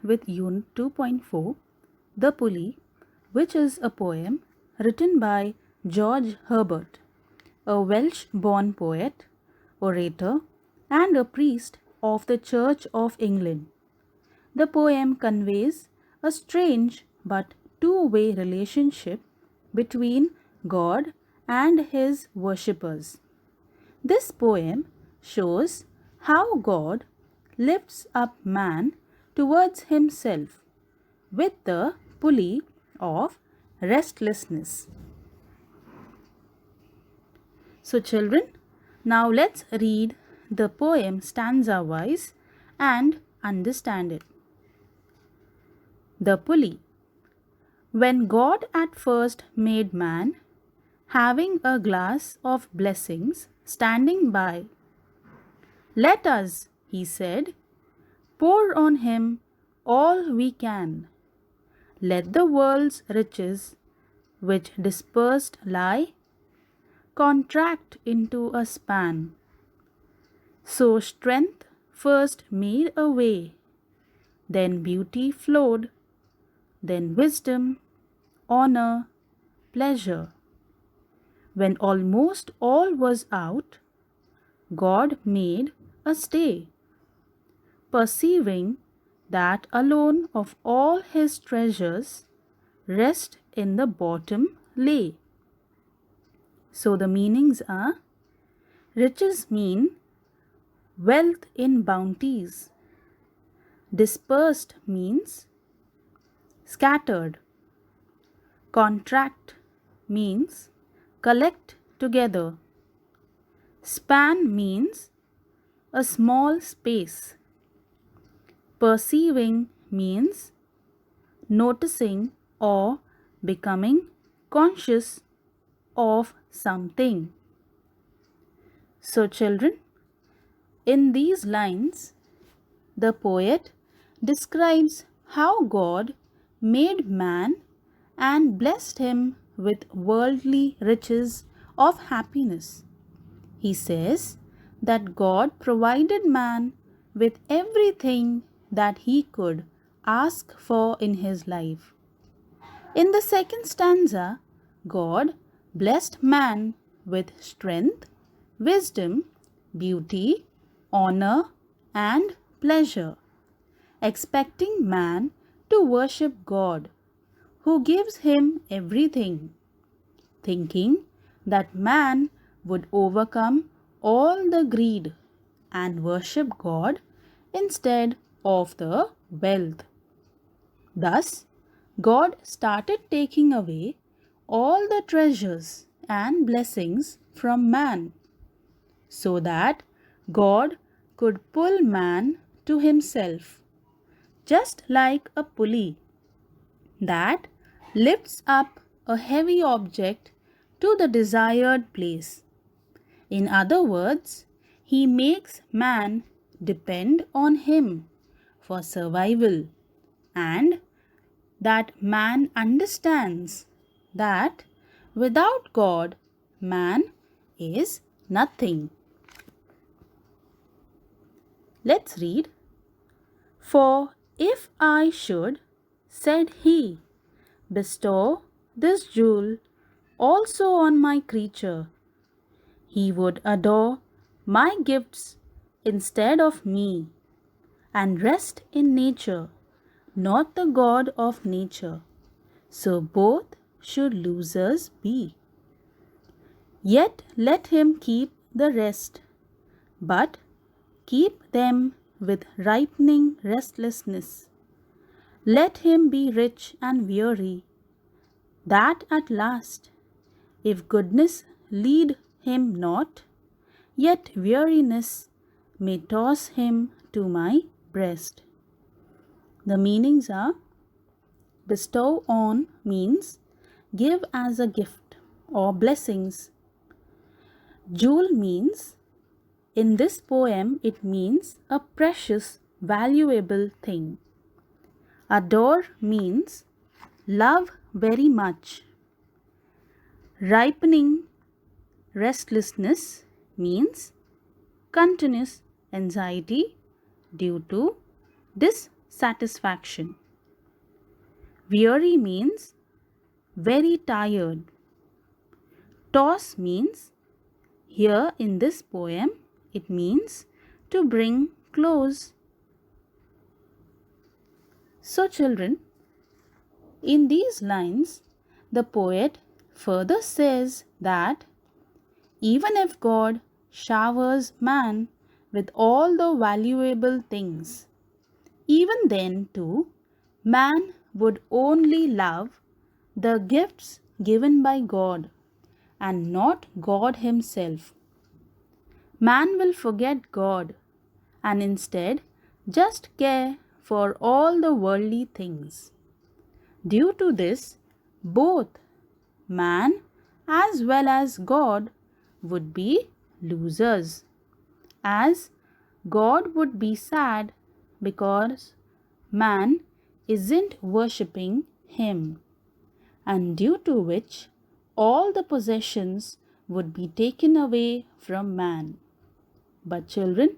with Unit 2.4, The Pulley, which is a poem written by George Herbert, a Welsh-born poet, orator, and a priest of the Church of England. The poem conveys a strange but two-way relationship between God and his worshippers. This poem shows how God lifts up man towards himself with the pulley of restlessness. So children, now let's read the poem stanza-wise and understand it. The Pulley. When God at first made man, having a glass of blessings standing by, let us, he said, pour on him all we can. Let the world's riches, which dispersed lie, contract into a span. So strength first made a way, then beauty flowed, then wisdom, honor, pleasure. When almost all was out, God made a stay, perceiving that alone of all his treasures rest in the bottom lay. So the meanings are: riches mean wealth in bounties. Dispersed means scattered. Contract means collect together. Span means a small space. Perceiving means noticing or becoming conscious of something. So children, in these lines, the poet describes how God made man and blessed him with worldly riches of happiness. He says that God provided man with everything that he could ask for in his life. In the second stanza, God blessed man with strength, wisdom, beauty, honor, and pleasure, expecting man to worship God, who gives him everything, thinking that man would overcome all the greed and worship God instead of the wealth. Thus, God started taking away all the treasures and blessings from man, so that God could pull man to himself, just like a pulley that lifts up a heavy object to the desired place. In other words, he makes man depend on him for survival, and that man understands that without God, man is nothing. Let's read. For if I should, said he, bestow this jewel also on my creature, he would adore my gifts instead of me, and rest in nature, not the God of nature. So both should losers be. Yet let him keep the rest, but keep them with ripening restlessness. Let him be rich and weary, that at last, if goodness lead him not, yet weariness may toss him to my breast. The meanings are: bestow on means give as a gift or blessings. Jewel means, in this poem, it means a precious, valuable thing. Adore means love very much. Ripening restlessness means continuous anxiety due to satisfaction. Weary means very tired. Toss means, here in this poem, it means to bring close. So children, in these lines, the poet further says that even if God showers man with all the valuable things, even then too, man would only love the gifts given by God and not God Himself. Man will forget God and instead just care for all the worldly things. Due to this, both man as well as God would be losers, as God would be sad because man isn't worshipping Him, and due to which all the possessions would be taken away from man. But children,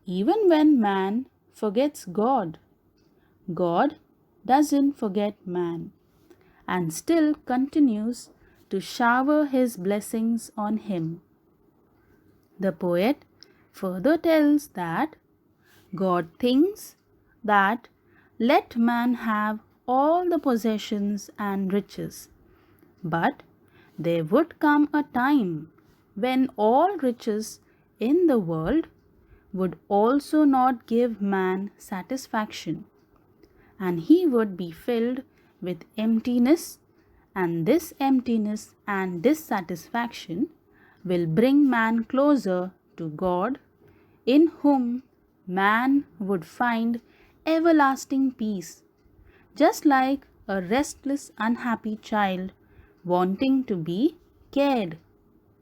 even when man forgets God, God doesn't forget man and still continues to shower His blessings on him. The poet further tells that God thinks that let man have all the possessions and riches, but there would come a time when all riches in the world would also not give man satisfaction, and he would be filled with emptiness, and this emptiness and dissatisfaction will bring man closer to God, in whom man would find everlasting peace, just like a restless, unhappy child wanting to be carried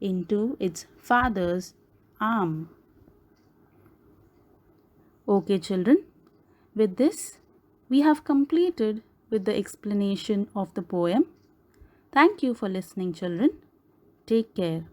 into its father's arm. Okay, children, with this, we have completed with the explanation of the poem. Thank you for listening, children. Take care.